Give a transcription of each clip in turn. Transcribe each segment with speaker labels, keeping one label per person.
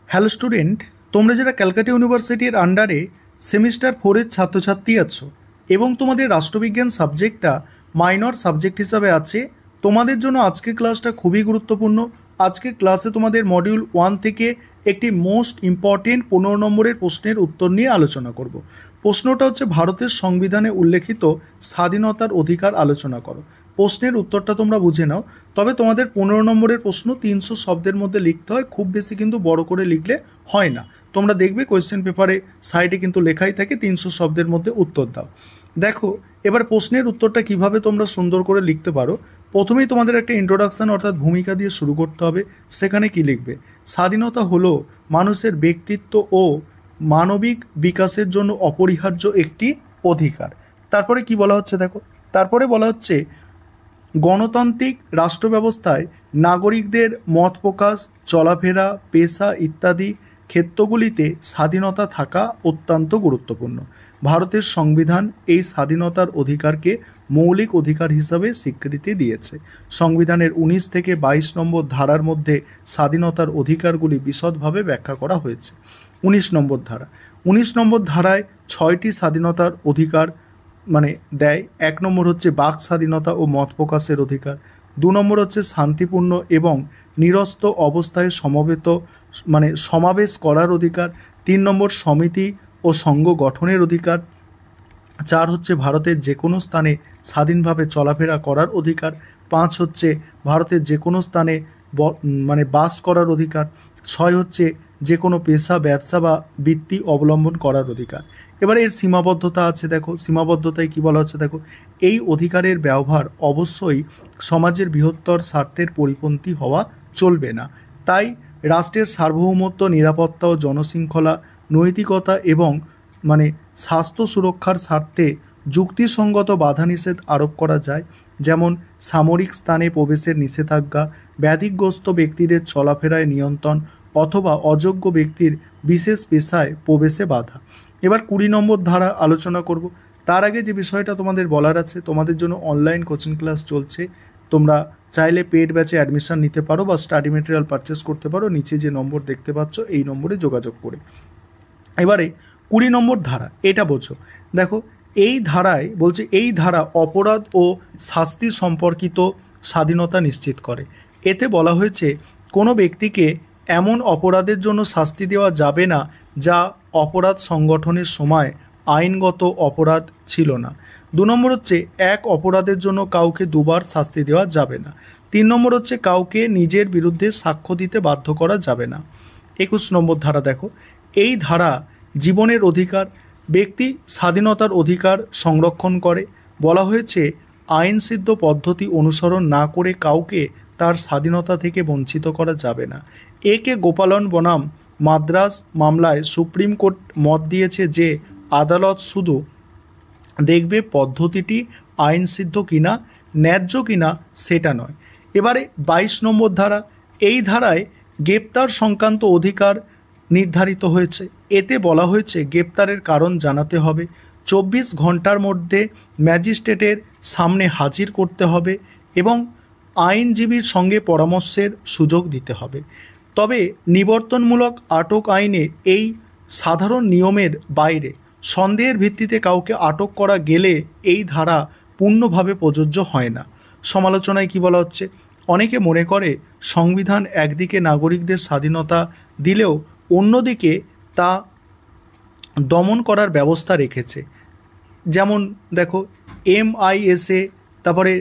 Speaker 1: Hello student, তোমরা যারা ক্যালকাটা ইউনিভার্সিটির আন্ডারে সেমিস্টার 4-এর ছাত্রছাত্রী আছো এবং তোমাদের রাষ্ট্রবিজ্ঞান সাবজেক্টটা মাইনর সাবজেক্ট হিসাবে আছে, তোমাদের জন্য আজকের ক্লাসটা খুবই গুরুত্বপূর্ণ। আজকের ক্লাসে তোমাদের মডিউল 1 থেকে একটি মোস্ট ইম্পর্টেন্ট 15 নম্বরের প্রশ্নের উত্তর নিয়ে আলোচনা করব। প্রশ্নটা হচ্ছে ভারতের সংবিধানে উল্লেখিত স্বাধীনতার অধিকার আলোচনা করো। প্রশ্নের উত্তরটা তোমরা বুঝে নাও। তবে তোমাদের 15 নম্বরের প্রশ্ন 300 শব্দের মধ্যে লিখতে হয়, খুব বেশি কিন্তু বড় করে লিখলে হয় না। তোমরা দেখবে কোয়েশ্চেন পেপারে সাইডে কিন্তু লেখাই থাকে 300 শব্দের মধ্যে উত্তর দাও। দেখো এবার প্রশ্নের উত্তরটা কিভাবে তোমরা সুন্দর করে লিখতে পারো। প্রথমেই তোমাদের একটা ইন্ট্রোডাকশন অর্থাৎ ভূমিকা দিয়ে শুরু করতে হবে। সেখানে কি লিখবে? স্বাধীনতা হলো মানুষের ব্যক্তিত্ব ও মানবিক বিকাশের জন্য অপরিহার্য একটি অধিকার। তারপরে কি বলা হচ্ছে দেখো, তারপরে বলা হচ্ছে গণতান্ত্রিক রাষ্ট্র ব্যবস্থায় নাগরিকদের মত প্রকাশ, চলাফেরা, পেশা ইত্যাদি ক্ষেত্রগুলিতে স্বাধীনতা থাকা অত্যন্ত গুরুত্বপূর্ণ। ভারতের সংবিধান এই স্বাধীনতার অধিকারকে মৌলিক অধিকার হিসাবে স্বীকৃতি দিয়েছে। সংবিধানের 19 থেকে 22 নম্বর ধারার মধ্যে স্বাধীনতার অধিকারগুলি বিশদভাবে ব্যাখ্যা করা হয়েছে। 19 নম্বর ধারা, 19 নম্বর ধারায় 6টি স্বাধীনতার অধিকার দেয়। 1 নম্বর হচ্ছে বাক স্বাধীনতা ও মত প্রকাশের অধিকার। 2 নম্বর হচ্ছে শান্তিপূর্ণ এবং নিরস্ত অবস্থায় সমাবেশ করার অধিকার। 3 নম্বর সমিতি ও সংঘ গঠনের অধিকার। 4 হচ্ছে ভারতের যে কোনো স্থানে স্বাধীনভাবে চলাফেরা করার অধিকার। 5 হচ্ছে ভারতের যে কোনো স্থানে বাস করার অধিকার। 6 হচ্ছে যে কোনো পেশা, ব্যবসা বা বৃত্তি অবলম্বন করার অধিকার। এবারে এর সীমাবদ্ধতা আছে, দেখো সীমাবদ্ধতায় কি বলা হচ্ছে দেখো, এই অধিকারের ব্যবহার অবশ্যই সমাজের বৃহত্তর স্বার্থের পরিপন্থী হওয়া চলবে না। তাই রাষ্ট্রের সার্বভৌমত্ব, নিরাপত্তা ও জনশৃঙ্খলা, নৈতিকতা এবং স্বাস্থ্য সুরক্ষার স্বার্থে যুক্তিসঙ্গত বাধানিষেধ আরোপ করা যায়। যেমন সামরিক স্থানে প্রবেশের নিষেধাজ্ঞা, ব্যাধিগ্রস্ত ব্যক্তিদের চলাফেরায় নিয়ন্ত্রণ অথবা অযোগ্য ব্যক্তির বিশেষ পেশায় প্রবেশে বাধা। এবার 20 নম্বর ধারা আলোচনা করব। তার আগে যে বিষয়টা তোমাদের বলার আছে, তোমাদের জন্য অনলাইন কোচিং ক্লাস চলছে। তোমরা চাইলে পেড ব্যাচে অ্যাডমিশন নিতে পারো বা স্টাডি মেটেরিয়াল পারচেস করতে পারো, নিচে যে নম্বর দেখতে পাচ্ছ এই নম্বরে যোগাযোগ করে। এবারে 20 নম্বর ধারা, এটা বোঝো। দেখো এই ধারায় বলছে, এই ধারা অপরাধ ও শাস্তি সম্পর্কিত স্বাধীনতা নিশ্চিত করে। এতে বলা হয়েছে কোনো ব্যক্তিকে এমন অপরাধের জন্য শাস্তি দেওয়া যাবে না যা অপরাধ সংগঠনের সময় আইনগত অপরাধ ছিল না। 2 নম্বর হচ্ছে এক অপরাধের জন্য কাউকে দুবার শাস্তি দেওয়া যাবে না। 3 নম্বর হচ্ছে কাউকে নিজের বিরুদ্ধে সাক্ষ্য দিতে বাধ্য করা যাবে না। 21 নম্বর ধারা দেখো, এই ধারা জীবনের অধিকার, ব্যক্তি স্বাধীনতার অধিকার সংরক্ষণ করে। বলা হয়েছে আইনসিদ্ধ পদ্ধতি অনুসরণ না করে কাউকে তার স্বাধীনতা থেকে বঞ্চিত করা যাবে না। একে গোপালন বনাম মাদ্রাস মামলায় সুপ্রিম কোর্ট মত দিয়েছে যে আদালত শুধু দেখবে পদ্ধতিটি আইনসিদ্ধ কিনা, ন্যায্য কিনা সেটা নয়। এবারে 22 নম্বর ধারা, এই ধারায় গ্রেপ্তার সংক্রান্ত অধিকার নির্ধারিত হয়েছে। এতে বলা হয়েছে গ্রেপ্তারের কারণ জানাতে হবে, 24 ঘন্টার মধ্যে ম্যাজিস্ট্রেটের সামনে হাজির করতে হবে এবং আইনজীবীর সঙ্গে পরামর্শের সুযোগ দিতে হবে। তবে নিবর্তনমূলক আটক আইনে এই সাধারণ নিয়মের বাইরে সন্দেহের ভিত্তিতে কাউকে আটক করা গেলে এই ধারা পূর্ণভাবে প্রযোজ্য হয় না। সমালোচনায় কি বলা হচ্ছে, অনেকে মনে করে সংবিধান একদিকে নাগরিকদের স্বাধীনতা দিলেও অন্যদিকে তা দমন করার ব্যবস্থা রেখেছে। যেমন দেখো MISA, তারপরে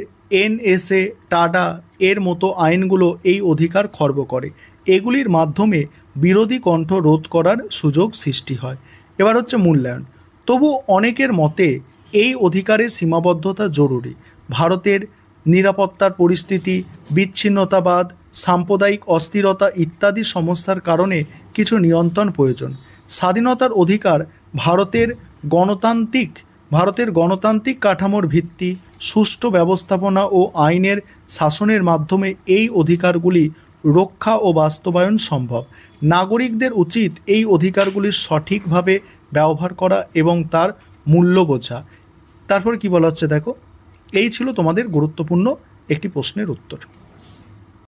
Speaker 1: NSA, টাডা এর মতো আইনগুলো এই অধিকার খর্ব করে। এগুলির মাধ্যমে বিরোধী কণ্ঠ রোধ করার সুযোগ সৃষ্টি হয়। এবার হচ্ছে মূল্যায়ন। তবু অনেকের মতে এই অধিকারের সীমাবদ্ধতা জরুরি। ভারতের নিরাপত্তার পরিস্থিতি, বিচ্ছিন্নতাবাদ, সাম্প্রদায়িক অস্থিরতা ইত্যাদি সমস্যার কারণে কিছু নিয়ন্ত্রণ প্রয়োজন। স্বাধীনতার অধিকার ভারতের গণতান্ত্রিক কাঠামোর ভিত্তি। সুষ্ঠু ব্যবস্থাপনা ও আইনের শাসনের মাধ্যমে এই অধিকারগুলি রক্ষা ও বাস্তবায়ন সম্ভব। নাগরিকদের উচিত এই অধিকারগুলির সঠিকভাবে ব্যবহার করা এবং তার মূল্য বোঝা। তারপর কি বলা হচ্ছে দেখো, এই ছিল তোমাদের গুরুত্বপূর্ণ একটি প্রশ্নের উত্তর।